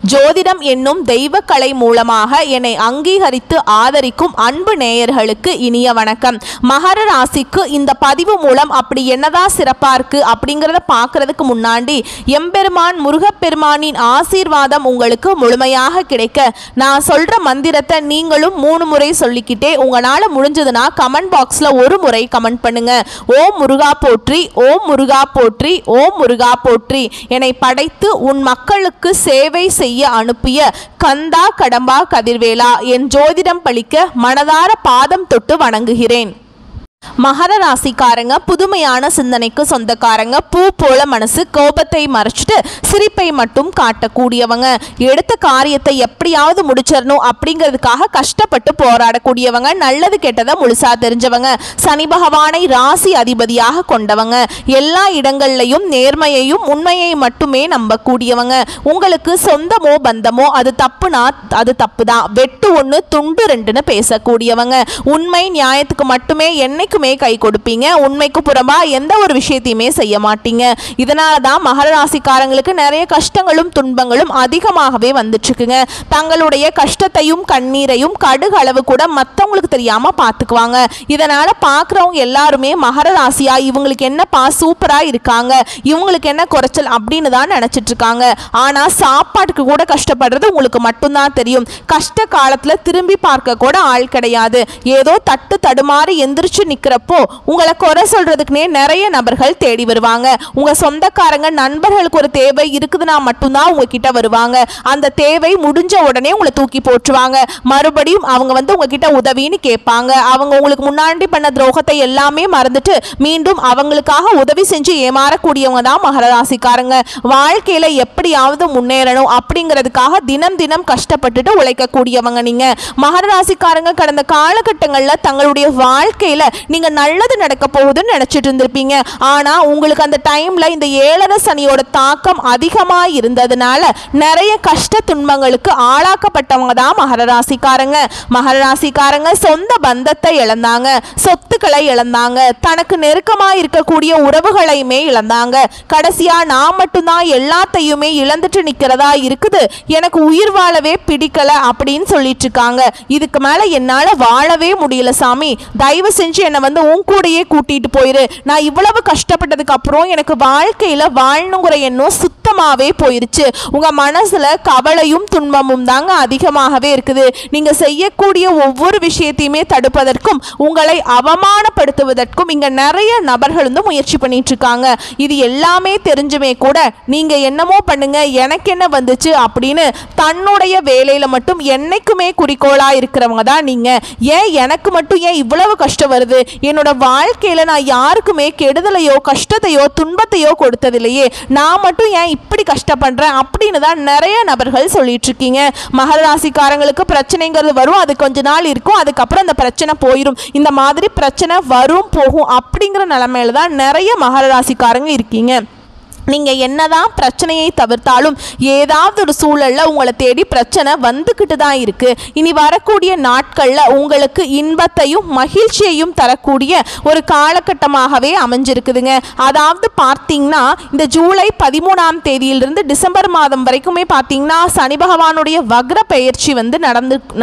ஜோதிடம் என்னும் தெய்வக்கலை மூலமாக என்னை அங்கீகரித்து ஆதரிக்கும் அன்பு நேயர்களுக்கு இனிய வணக்கம். மகர ராசிக்கு இந்த பதிவு மூலம் அப்படி என்னதான் சிறப்பா இருக்கு அப்படிங்கிறத பார்க்கறதுக்கு முன்னாடி எம்பெருமான் முருகப்பெருமானின் ஆசீர்வாதம் உங்களுக்கு முழுமையாக கிடைக்க நான் சொல்ற மந்திரத்தை நீங்களும் 3 முறை சொல்லிக்கிட்டே உங்களால முடிஞ்சதுன்னா கமெண்ட் பாக்ஸ்ல ஒரு முறை கமெண்ட் பண்ணுங்க. ஓம் முருகா போற்றி, ஓம் முருகா போற்றி, ஓம் முருகா போற்றி. என்னை படைத்து உன் மக்களுக்கு சேவை செய்ய அனுப்பிய கந்தா கடம்பா கதிர்வேலா, என் ஜோதிடம் பழிக்க மனதார பாதம் தொட்டு வணங்குகிறேன். மகர ராசிக்காரங்க புதுமையான சிந்தனைக்கு சொந்தக்காரங்க. பூ போல மனசு, கோபத்தை மறைச்சிட்டு சிரிப்பை மட்டும் காட்டக்கூடியவங்க. எடுத்த காரியத்தை எப்படியாவது முடிச்சிடணும் அப்படிங்கிறதுக்காக கஷ்டப்பட்டு போராடக்கூடியவங்க. நல்லது கெட்டதை முழுசா தெரிஞ்சவங்க. சனி பகவானை ராசி அதிபதியாக கொண்டவங்க. எல்லா இடங்கள்லையும் நேர்மையையும் உண்மையை மட்டுமே நம்பக்கூடியவங்க. உங்களுக்கு சொந்தமோ பந்தமோ அது தப்புனா அது தப்பு தான், வெட்டு ஒன்று துண்டு ரெண்டுன்னு பேசக்கூடியவங்க. உண்மை நியாயத்துக்கு மட்டுமே என்னைக்குமே கை கொடுப்பீங்க. உண்மைக்கு புறம்பா எந்த ஒரு விஷயத்தையுமே செய்ய மாட்டீங்க. இதனால தான் மகர ராசிக்காரங்களுக்கு நிறைய கஷ்டங்களும் துன்பங்களும் அதிகமாகவே வந்துட்டு இருக்குங்க. தங்களுடைய கஷ்டத்தையும் கண்ணீரையும் கடுகு அளவு கூட மற்றவங்களுக்கு தெரியாம பார்த்துக்குவாங்க. இதனால பார்க்குறவங்க எல்லாருமே மகர ராசியா இவங்களுக்கு என்னப்பா சூப்பரா இருக்காங்க, இவங்களுக்கு என்ன குறைச்சல் அப்படின்னு தான் நினைச்சிட்டு இருக்காங்க. ஆனா சாப்பாட்டுக்கு கூட கஷ்டப்படுறது உங்களுக்கு மட்டும்தான் தெரியும். கஷ்ட காலத்துல திரும்பி பார்க்க கூட ஆள் கிடையாது. ஏதோ தட்டு தடுமாறி எந்திரிச்சு நிக்கிறப்போ உங்களை குறை சொல்றதுக்குனே நிறைய நபர்கள் தேடி வருவாங்க. உங்க சொந்தக்காரங்க நண்பர்களுக்கு ஒரு தேவை இருக்குதுன்னா மட்டும்தான் உங்ககிட்ட வருவாங்க. அந்த தேவை முடிஞ்ச உடனே உங்களை தூக்கி போட்டுருவாங்க. மறுபடியும் அவங்க உங்ககிட்ட உதவின்னு கேட்பாங்க. அவங்க உங்களுக்கு முன்னாடி பண்ண துரோகத்தை எல்லாமே மறந்துட்டு மீண்டும் அவங்களுக்காக உதவி செஞ்சு ஏமாறக்கூடியவங்க தான் மகர ராசிக்காரங்க. வாழ்க்கையில எப்படியாவது முன்னேறணும் அப்படிங்கிறதுக்காக தினம் தினம் கஷ்டப்பட்டுட்டு உழைக்கக்கூடியவங்க நீங்க. மகர ராசிக்காரங்க கடந்த காலகட்டங்களில் தங்களுடைய வாழ்க்கையில நீங்க நல்லது நடக்க போகுதுன்னு நினைச்சிட்டு இருந்திருப்பீங்க. ஆனா உங்களுக்கு அந்த டைம்ல இந்த 7 சனியோட தாக்கம் அதிகமா இருந்ததுனால நிறைய கஷ்ட துன்பங்களுக்கு ஆளாக்கப்பட்டவங்க தான் மகர ராசிக்காரங்க. மகர ராசிக்காரங்க சொந்த பந்தத்தை இழந்தாங்க, சொத்துக்களை இழந்தாங்க, தனக்கு நெருக்கமா இருக்கக்கூடிய உறவுகளையுமே இழந்தாங்க. கடைசியா நான் மட்டும்தான் எல்லாத்தையுமே இழந்துட்டு நிக்கிறதா இருக்குது, எனக்கு உயிர் வாழவே பிடிக்கல அப்படின்னு சொல்லிட்டு இருக்காங்க. இதுக்கு மேல என்னால வாழவே முடியல சாமி, தயவு செஞ்சு என்னை உன் கூடையே கூட்டிட்டு போயிரு. நான் இவ்வளவு கஷ்டப்பட்டதுக்கு அப்புறம் எனக்கு வாழ்க்கையில வாழணுங்கிற எண்ணம் சுத்தமாவே போயிருச்சு. உங்க மனசுல கவலையும் துன்பமும் தாங்க அதிகமாகவே இருக்குது. நீங்க செய்யக்கூடிய ஒவ்வொரு விஷயத்தையுமே தடுப்பதற்கும் உங்களை அவமானப்படுத்துவதற்கும் இங்க நிறைய நபர்கள் முயற்சி பண்ணிட்டு இருக்காங்க. இது எல்லாமே தெரிஞ்சுமே கூட நீங்க என்னமோ பண்ணுங்க எனக்கு என்ன வந்துச்சு அப்படின்னு தன்னுடைய வேலையில மட்டும் என்னைக்குமே குறிக்கோளா இருக்கிறவங்க தான் நீங்க. ஏன் எனக்கு மட்டும் ஏன் இவ்வளவு கஷ்டம் வருது, என்னோட வாழ்க்கையில நான் யாருக்குமே கெடுதலையோ கஷ்டத்தையோ துன்பத்தையோ கொடுத்ததில்லையே, நான் மட்டும் ஏன் இப்படி கஷ்டப்படுறேன் அப்படின்னு தான் நிறைய நபர்கள் சொல்லிட்டு இருக்கீங்க. மகர ராசிக்காரங்களுக்கு பிரச்சனைங்கிறது வரும், அது கொஞ்ச நாள் இருக்கும், அதுக்கப்புறம் அந்த பிரச்சனை போயிடும். இந்த மாதிரி பிரச்சனை வரும் போகும் அப்படிங்கிற நிலைமையில தான் நிறைய மகர ராசிக்காரங்க இருக்கீங்க. நீங்க என்னதான் பிரச்சனையை தவிர்த்தாலும் ஏதாவது ஒரு சூழல்ல உங்களை தேடி பிரச்சனை வந்துக்கிட்டு தான் இருக்கு. இனி வரக்கூடிய நாட்கள்ல உங்களுக்கு இன்பத்தையும் மகிழ்ச்சியையும் தரக்கூடிய ஒரு காலகட்டமாகவே அமைஞ்சிருக்குதுங்க. அதாவது பார்த்தீங்கன்னா இந்த ஜூலை 13ஆம் தேதியிலிருந்து டிசம்பர் மாதம் வரைக்குமே பார்த்தீங்கன்னா சனி பகவானுடைய வக்ர பெயர்ச்சி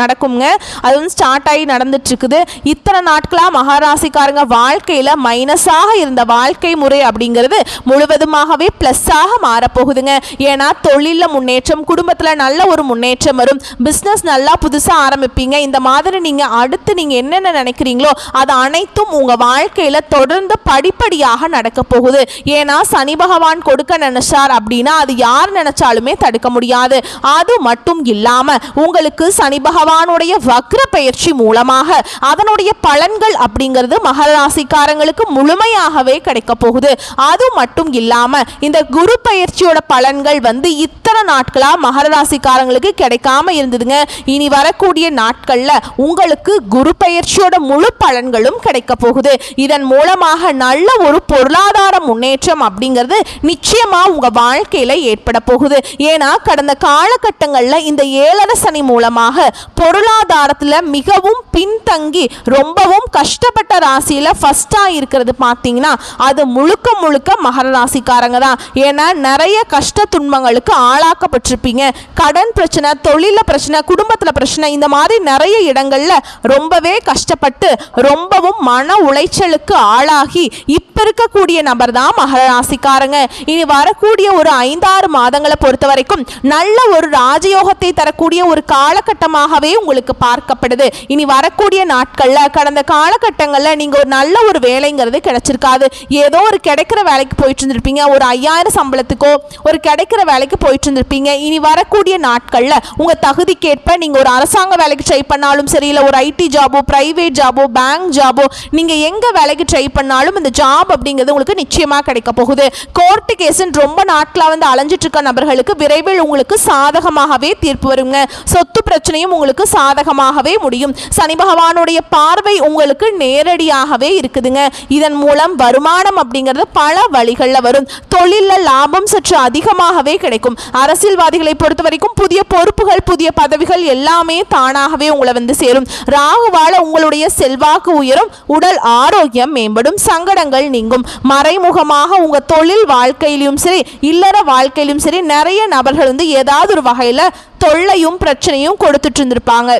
நடக்குங்க. அது ஸ்டார்ட் ஆகி நடந்துட்டு இருக்குது. இத்தனை நாட்களா மகாராசிக்காரங்க வாழ்க்கையில மைனஸாக இருந்த வாழ்க்கை முறை அப்படிங்கிறது முழுவதுமாகவே பிளஸ்ஸாக மாறப்போகுதுங்க. ஏன்னா தொழிலில் முன்னேற்றம், குடும்பத்தில் நல்ல ஒரு முன்னேற்றம் வரும், பிஸ்னஸ் நல்லா புதுசாக ஆரம்பிப்பீங்க. இந்த மாதிரி நீங்கள் அடுத்து நீங்கள் என்னென்ன நினைக்கிறீங்களோ அது அனைத்தும் உங்கள் வாழ்க்கையில் தொடர்ந்து படிப்படியாக நடக்க போகுது. ஏன்னா சனி பகவான் கொடுக்க நினைச்சார் அப்படின்னா அது யார் நினைச்சாலுமே தடுக்க முடியாது. அது மட்டும் இல்லாமல் உங்களுக்கு சனி பகவானுடைய வக்ர பயிற்சி மூலமாக அதனுடைய பலன்கள் அப்படிங்கிறது மகர ராசிக்காரங்களுக்கு முழுமையாகவே கிடைக்க போகுது. அது மட்டும் இல்லாமல் இந்த குரு பயிற்சியோட பலன்கள் இத்தனை நாட்களா மகர ராசிக்காரங்களுக்கு கிடைக்காம இருந்ததுங்க. இனி வரக்கூடிய நாட்கள்ல உங்களுக்கு குரு பயிற்சியோட முழு பலன்களும் கிடைக்க போகுது. இதன் மூலமாக நல்ல ஒரு பொருளாதார முன்னேற்றம் அப்படிங்கிறது நிச்சயமா உங்க வாழ்க்கையில ஏற்பட போகுது. ஏன்னா கடந்த காலகட்டங்கள்ல இந்த 7 சனி மூலமாக பொருளாதாரத்துல மிகவும் பின்தங்கி ரொம்பவும் கஷ்டப்பட்ட ராசியில ஃபர்ஸ்டா இருக்கிறது பார்த்தீங்கன்னா அது முழுக்க முழுக்க மகர ராசிக்காரங்க தான். சொல்லலாம். ஏன்னா நிறைய கஷ்ட துன்பங்களுக்கு ஆளாக்கப்பட்டிருப்பீங்க. கடன் பிரச்சனை, தொழில பிரச்சனை, குடும்பத்துல பிரச்சனை, இந்த மாதிரி நிறைய இடங்கள்ல ரொம்பவே கஷ்டப்பட்டு ரொம்பவும் மன உளைச்சலுக்கு ஆளாகி இப்ப இருக்கக்கூடிய நபர் தான் மகர ராசிக்காரங்க. இனி வரக்கூடிய ஒரு 5-6 மாதங்களை பொறுத்த வரைக்கும் நல்ல ஒரு ராஜயோகத்தை தரக்கூடிய ஒரு காலகட்டமாகவே உங்களுக்கு பார்க்கப்படுது. இனி வரக்கூடிய நாட்கள்ல கடந்த காலகட்டங்கள்ல நீங்க ஒரு நல்ல ஒரு வேலைங்கிறது கிடைச்சிருக்காது. ஏதோ ஒரு கிடைக்கிற வேலைக்கு போயிட்டு இருந்திருப்பீங்க. ஒரு 5000 சம்பளத்துக்கோ ஒரு கிடைக்கிற வேலைக்கு போயிட்டு இருந்திருப்பீங்க. இனி வரக்கூடிய நாட்கள்ல உங்க தகுதிக்கேற்ப நீங்க ஒரு அரசாங்க வேலைக்கு ட்ரை பண்ணாலும் சரி, இல்லை ஒரு ஐடி ஜாபோ, பிரைவேட் ஜாபோ, பேங்க் ஜாபோ, நீங்க எங்க வேலைக்கு ட்ரை பண்ணாலும் இந்த ஜாப் அப்படிங்கிறது உங்களுக்கு நிச்சயமா கிடைக்க போகுது. கோர்ட் கேஸ் ரொம்ப நாட்களா வந்து அலைஞ்சிட்டு இருக்க நபர்களுக்கு விரைவில் உங்களுக்கு சாதகமாகவே தீர்ப்பு வருங்க. சொத்து பிரச்சனையும் உங்களுக்கு சாதகமாகவே முடியும். சனி பகவானுடைய பார்வை உங்களுக்கு நேரடியாகவே இருக்குதுங்க. இதன் மூலம் வருமானம் அப்படிங்கிறது பல வழிகள்ல வரும். தொழில லாபம் சற்று அதிகமாகவே கிடைக்கும். அரசியல்வாதிகளை பொறுத்த வரைக்கும் புதிய பொறுப்புகள், புதிய பதவிகள் எல்லாமே தானாகவே உங்களை வந்து சேரும். ராகுவால உங்களுடைய செல்வாக்கு உயரும், உடல் ஆரோக்கியம் மேம்படும், சங்கடங்கள் நீங்கும். மறைமுகமாக உங்க தொழில் வாழ்க்கையிலும் சரி, இல்லற வாழ்க்கையிலும் சரி, நிறைய நபர்கள் வந்து ஏதாவது ஒரு வகையில தொல்லையும் பிரச்சனையும் கொடுத்துட்டு இருந்திருப்பாங்க.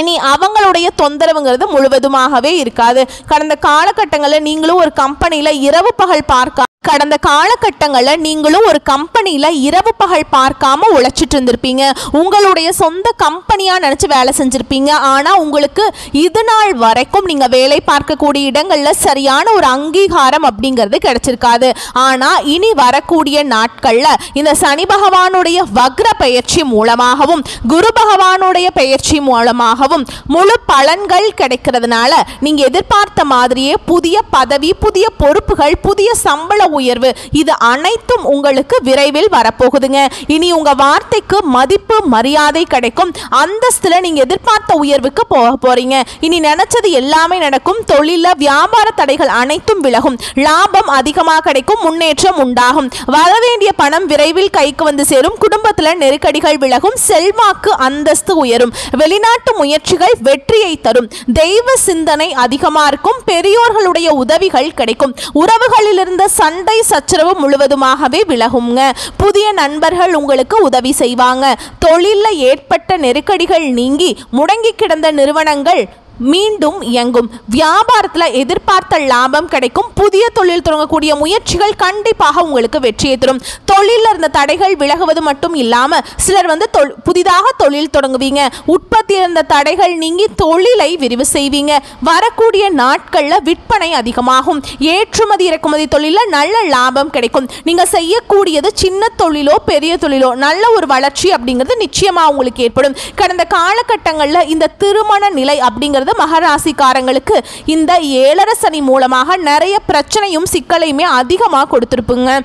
இனி அவங்களுடைய தொந்தரவுங்கிறது முழுவதுமாகவே இருக்காது. கடந்த காலகட்டங்களில் நீங்களும் ஒரு கம்பெனியில இரவு பகல் பார்க்காம உழைச்சிட்டு இருந்திருப்பீங்க. உங்களுடைய சொந்த கம்பெனியா நினைச்சு வேலை செஞ்சிருப்பீங்க. ஆனா உங்களுக்கு இது நாள் வரைக்கும் நீங்க வேலை பார்க்கக்கூடிய இடங்கள்ல சரியான ஒரு அங்கீகாரம் அப்படிங்கிறது கிடைச்சிருக்காது. ஆனா இனி வரக்கூடிய நாட்கள்ல இந்த சனி பகவானுடைய வக்ர பெயர்ச்சி மூலமாகவும் குரு பகவானுடைய பெயர்ச்சி மூலமாகவும் முழு பலன்கள் கிடைக்கிறதுனால நீங்க எதிர்பார்த்த மாதிரியே புதிய பதவி, புதிய பொறுப்புகள், புதிய சம்பள உயர்வு, இது அனைத்தும் உங்களுக்கு விரைவில் வரப்போகுதுங்க. இனி உங்க வார்த்தைக்கு மதிப்பு, மரியாதை கிடைக்கும். அந்தஸ்துல நீங்க எதிர்பார்த்த உயர்வுக்கு போக போறீங்க. இனி நினைச்சது எல்லாமே நடக்கும். தொழில வியாபார தடைகள் அனைத்தும் விலகும். லாபம் அதிகமாக கிடைக்கும். முன்னேற்றம் உண்டாகும். வரவேண்டிய பணம் விரைவில் கைக்கு வந்து சேரும். குடும்பத்துல நெருக்கடிகள் விலகும். செல்வாக்கு, அந்தஸ்து உயரும். வெளிநாட்டு முயற்சிகள் வெற்றியை தரும். தெய்வ சிந்தனை அதிகமா இருக்கும். பெரியோர்களுடைய உதவிகள் கிடைக்கும். உறவுகளில் இருந்த சண்டை சச்சரவு முழுவதுமாகவே விலகுங்க. புதிய நண்பர்கள் உங்களுக்கு உதவி செய்வாங்க. தொழில ஏற்பட்ட நெருக்கடிகள் நீங்கி முடங்கி கிடந்த நிறுவனங்கள் மீண்டும் இயங்கும். வியாபாரத்தில் எதிர்பார்த்த லாபம் கிடைக்கும். புதிய தொழில் தொடங்கக்கூடிய முயற்சிகள் கண்டிப்பாக உங்களுக்கு வெற்றியை தரும். தொழிலில் இருந்த தடைகள் விலகுவது மட்டும் இல்லாமல் சிலர் வந்து புதிதாக தொழில் தொடங்குவீங்க. உற்பத்தி இருந்த தடைகள் நீங்கி தொழிலை விரிவு செய்வீங்க. வரக்கூடிய நாட்களில் விற்பனை அதிகமாகும். ஏற்றுமதி இறக்குமதி தொழிலில் நல்ல லாபம் கிடைக்கும். நீங்கள் செய்யக்கூடியது சின்ன தொழிலோ பெரிய தொழிலோ நல்ல ஒரு வளர்ச்சி அப்படிங்கிறது நிச்சயமாக உங்களுக்கு ஏற்படும். கடந்த காலகட்டங்களில் இந்த திருமண நிலை அப்படிங்கிறது மகராசிக்காரங்களுக்கு இந்த 7 சனி மூலமாக நிறைய பிரச்சனையும் சிக்கலையுமே அதிகமாக கொடுத்துருப்புங்க.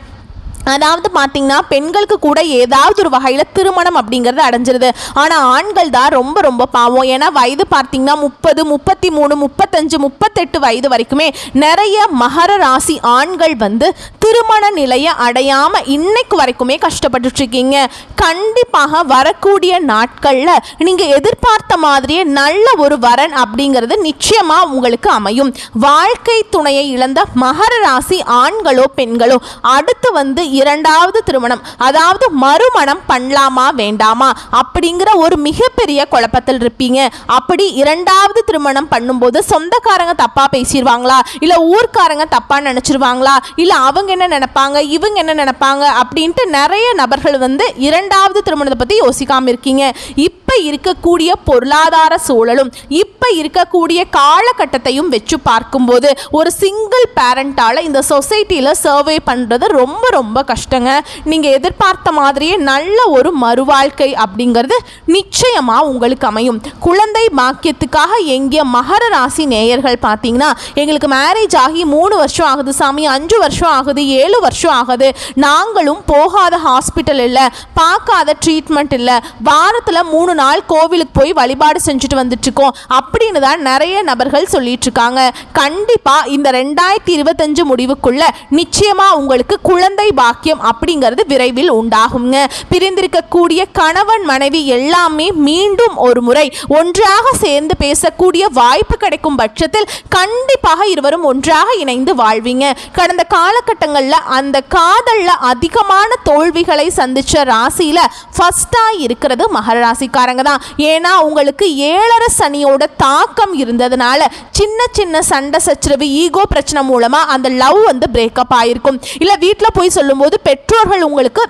அதாவது பார்த்தீங்கன்னா பெண்களுக்கு கூட ஏதாவது ஒரு வகையில் திருமணம் அப்படிங்கிறது அடைஞ்சிருது. ஆனால் ஆண்கள் தான் ரொம்ப ரொம்ப பாவம். ஏன்னா வயது பார்த்தீங்கன்னா 30, 33, 35, 38 வயது வரைக்குமே நிறைய மகர ராசி ஆண்கள் வந்து திருமண நிலையை அடையாமல் இன்னைக்கு வரைக்குமே கஷ்டப்பட்டுட்டு இருக்கீங்க. கண்டிப்பாக வரக்கூடிய நாட்களில் நீங்கள் எதிர்பார்த்த மாதிரியே நல்ல ஒரு வரன் அப்படிங்கிறது நிச்சயமாக உங்களுக்கு அமையும். வாழ்க்கை துணையை இழந்த மகர ராசி ஆண்களோ பெண்களோ அடுத்து வந்து 2வது திருமணம், அதாவது மறுமணம் பண்ணலாமா வேண்டாமா அப்படிங்கிற ஒரு மிகப்பெரிய குழப்பத்தில் இருப்பீங்க. அப்படி 2வது திருமணம் பண்ணும்போது சொந்தக்காரங்க தப்பா பேசிடுவாங்களா, இல்ல ஊர்க்காரங்க தப்பா நினைச்சிருவாங்களா, இல்ல அவங்க என்ன நினைப்பாங்க, இவங்க என்ன நினைப்பாங்க அப்படின்ட்டு நிறைய நபர்கள் வந்து 2வது திருமணத்தை பத்தி யோசிக்காம இருக்கீங்க. இப்ப இருக்கக்கூடிய பொருளாதார சூழலும் இப்ப இருக்கக்கூடிய காலகட்டத்தையும் வச்சு பார்க்கும்போது ஒரு சிங்கிள் பேரண்டால இந்த சொசைட்டில சர்வே பண்றது ரொம்ப ரொம்ப கஷ்டங்க. நீங்க எதிர்பார்த்த மாதிரியே நல்ல ஒரு மறுவாழ்க்கை அப்படிங்கிறது நிச்சயமா உங்களுக்கு அமையும். குழந்தை பாக்கியத்துக்காக எங்கிய மகர ராசி நேயர்கள் பார்த்தீங்கன்னா எங்களுக்கு மேரேஜ் ஆகி 3 வருஷம் ஆகுது சாமி, 5 வருஷம் ஆகுது, 7 வருஷம் ஆகுது, நாங்களும் போகாத ஹாஸ்பிட்டல் இல்லை, பார்க்காத ட்ரீட்மெண்ட் இல்லை, வாரத்தில் 3 நாள் கோவிலுக்கு போய் வழிபாடு செஞ்சுட்டு வந்துட்டு இருக்கோம் அப்படின்னு தான் நிறைய நபர்கள் சொல்லிட்டு இருக்காங்க. கண்டிப்பா இந்த 2025 முடிவுக்குள்ள நிச்சயமா உங்களுக்கு குழந்தை பாக்கியம் அப்படிங்கிறது விரைவில் உண்டாகுங்க. பிரிந்திருக்கக்கூடிய கணவன் மனைவி எல்லாமே மீண்டும் ஒரு முறை ஒன்றாக சேர்ந்து பேசக்கூடிய வாய்ப்பு கிடைக்கும் பட்சத்தில் கண்டிப்பாக இருவரும் ஒன்றாக இணைந்து வாழ்வீங்க. கடந்த காலகட்டங்களில் அந்த காதல்ல அதிகமான தோல்விகளை சந்திச்ச ராசியில ஃபர்ஸ்டா இருக்கிறது மகர ராசிக்காரங்க தான். ஏன்னா உங்களுக்கு 7 சனியோட தாக்கம் இருந்ததுனால சின்ன சின்ன சண்டை சச்சரவு ஈகோ பிரச்சனை மூலமா அந்த லவ் வந்து பிரேக்கப் ஆயிருக்கும். இல்ல வீட்டில் போய் சொல்லும்போது பெற்றோர்கள் உங்களுக்கு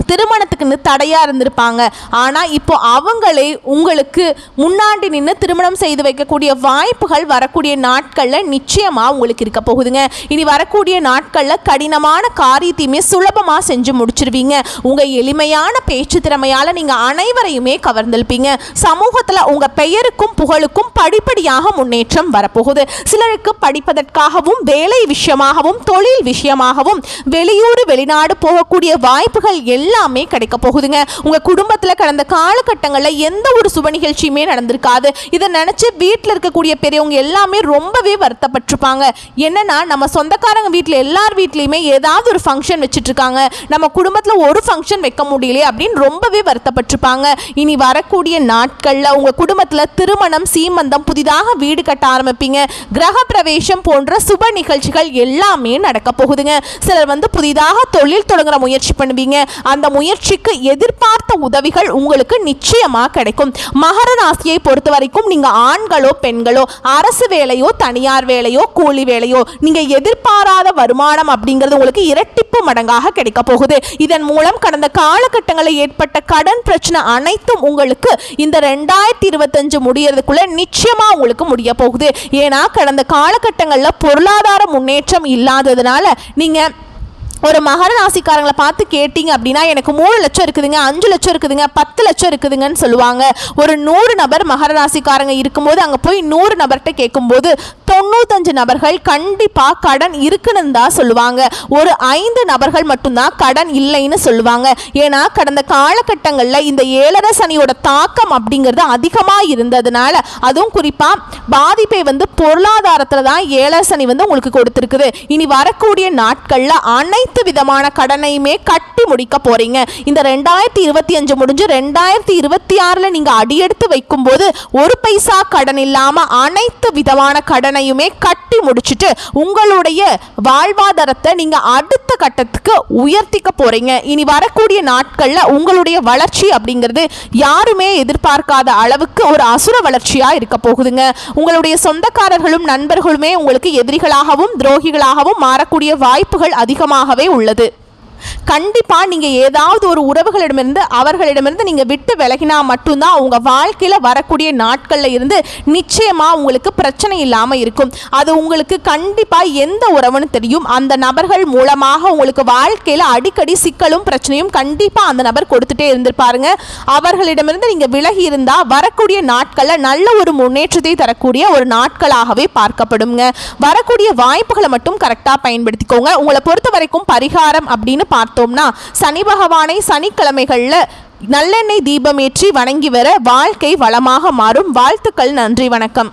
திருமணத்துக்குன்னு தடையாக இருந்திருப்பாங்க. ஆனால் இப்போ அவங்களே உங்களுக்கு முன்னாடி நின்று திருமணம் செய்து வைக்கக்கூடிய வாய்ப்புகள் வரக்கூடிய நாட்களில் நிச்சயமாக உங்களுக்கு இருக்க போகுதுங்க. இனி வரக்கூடிய நாட்களில் கடினமான காரியத்தையுமே சுலபமாக செஞ்சு முடிச்சிருவீங்க. உங்கள் எளிமையான பேச்சு திறமையால் நீங்கள் அனைவரையுமே கவர்ந்திருப்பீங்க. சமூகத்தில் உங்கள் பெயருக்கும் புகழுக்கும் படிப்படியாக முன்னேற்றம் வரப்போகுது. சிலருக்கு படிப்பதற்காகவும் வேலை விஷயமாகவும் தொழில் விஷயமாகவும் வெளியூர் வெளிநாடு போகக்கூடிய வாய்ப்புகள் எல்லாமே கிடைக்க போகுதுங்க. உங்க குடும்பத்தில் கடந்த காலகட்டங்களில் எந்த ஒரு சுப நிகழ்ச்சியுமே நடந்திருக்காது. இதை நினைச்சு வீட்டில் இருக்கக்கூடிய பெரியவங்க எல்லாமே ரொம்பவே வருத்தப்பட்டிருப்பாங்க. என்னன்னா நம்ம சொந்தக்காரங்க வீட்டில் எல்லார் வீட்லையுமே ஏதாவது ஒரு ஃபங்க்ஷன் வச்சுட்டு இருக்காங்க, நம்ம குடும்பத்தில் ஒரு ஃபங்க்ஷன் வைக்க முடியல அப்படின்னு ரொம்பவே வருத்தப்பட்டிருப்பாங்க. இனி வரக்கூடிய நாட்களில் உங்க குடும்பத்தில் திருமணம் சீமந்தம் புதிதாக வீடு கட்ட ஆரம்பிப்பீங்க. கிரக பிரவேசம் போன்ற சுப நிகழ்ச்சிகள் எல்லாமே நடக்க போகுதுங்க. சிலர் வந்து புதிதாக தொழில் தொடங்குற முயற்சி பண்ணுவீங்க. அந்த முயற்சிக்கு எதிர்பார்த்த உதவிகள் உங்களுக்கு நிச்சயமா கிடைக்கும். மகர ராசியை பொறுத்த வரைக்கும் நீங்க ஆண்களோ பெண்களோ அரசு வேலையோ தனியார் வேலையோ கூலி வேலையோ நீங்க எதிர்பாராத வருமானம் அப்படிங்கிறது உங்களுக்கு இரட்டிப்பு மடங்காக கிடைக்க போகுது. இதன் மூலம் கடந்த காலகட்டங்களில் ஏற்பட்ட கடன் பிரச்சனை அனைத்தும் உங்களுக்கு இந்த 2025 முடியறதுக்குள்ள நிச்சயமா உங்களுக்கு முடிய போகுது. ஏன்னா கடந்த காலகட்டங்களில் பொருளாதார முன்னேற்றம் இல்லாததுனால நீங்க ஒரு மகர ராசிக்காரங்களை பார்த்து கேட்டீங்க அப்படின்னா எனக்கு 3 லட்சம் இருக்குதுங்க, 5 லட்சம் இருக்குதுங்க, 10 லட்சம் இருக்குதுங்கன்னு சொல்லுவாங்க. ஒரு 100 நபர் மகர ராசிக்காரங்க இருக்கும்போது அங்கே போய் 100 நபர்கிட்ட கேட்கும்போது 95 நபர்கள் கண்டிப்பாக கடன் இருக்குன்னு தான் சொல்லுவாங்க. ஒரு 5 நபர்கள் மட்டும்தான் கடன் இல்லைன்னு சொல்லுவாங்க. ஏன்னா கடந்த காலகட்டங்களில் இந்த 7 சனியோட தாக்கம் அப்படிங்கிறது அதிகமாக இருந்ததுனால அதுவும் குறிப்பாக பாதிப்பை வந்து பொருளாதாரத்தில் தான் 7 சனி வந்து உங்களுக்கு கொடுத்துருக்குது. இனி வரக்கூடிய நாட்களில் அனைத்து விதமான கடனையுமே கட்டி முடிக்க போறீங்க. இந்த 2025 முடிஞ்சு 2026 நீங்க அடியெடுத்து வைக்கும் போது ஒரு பைசா கடன் இல்லாம அனைத்து விதமான கடனையுமே கட்டி முடிச்சுட்டு உங்களுடைய வாழ்வாதாரத்தை நீங்க அடுத்த கட்டத்துக்கு உயர்த்திக்க போறீங்க. இனி வரக்கூடிய நாட்கள்ல உங்களுடைய வளர்ச்சி அப்படிங்கிறது யாருமே எதிர்பார்க்காத அளவுக்கு ஒரு அசுர வளர்ச்சியா இருக்க போகுதுங்க. உங்களுடைய சொந்தக்காரர்களும் நண்பர்களுமே உங்களுக்கு எதிரிகளாகவும் துரோகிகளாகவும் மாறக்கூடிய வாய்ப்புகள் அதிகமாகவே உள்ளது. கண்டிப்பாக நீங்கள் ஏதாவது ஒரு உறவுகளிடமிருந்து அவர்களிடமிருந்து நீங்கள் விட்டு விலகினா மட்டும்தான் உங்கள் வாழ்க்கையில் வரக்கூடிய நாட்களில் இருந்து நிச்சயமாக உங்களுக்கு பிரச்சனை இல்லாமல் இருக்கும். அது உங்களுக்கு கண்டிப்பாக எந்த உறவுன்னு தெரியும். அந்த நபர்கள் மூலமாக உங்களுக்கு வாழ்க்கையில் அடிக்கடி சிக்கலும் பிரச்சனையும் கண்டிப்பாக அந்த நபர் கொடுத்துட்டே இருந்திருப்பாருங்க. அவர்களிடமிருந்து நீங்கள் விலகி இருந்தால் வரக்கூடிய நாட்களில் நல்ல ஒரு முன்னேற்றத்தை தரக்கூடிய ஒரு நாட்களாகவே பார்க்கப்படுங்க. வரக்கூடிய வாய்ப்புகளை மட்டும் கரெக்டாக பயன்படுத்திக்கோங்க. உங்களை பொறுத்த வரைக்கும் பரிகாரம் அப்படின்னு பார்த்தோம்னா சனி பகவானை சனிக்கிழமைகள்ல நல்லெண்ணெய் தீபமேற்றி வணங்கி வர வாழ்க்கை வளமாக மாறும். வாழ்த்துக்கள். நன்றி, வணக்கம்.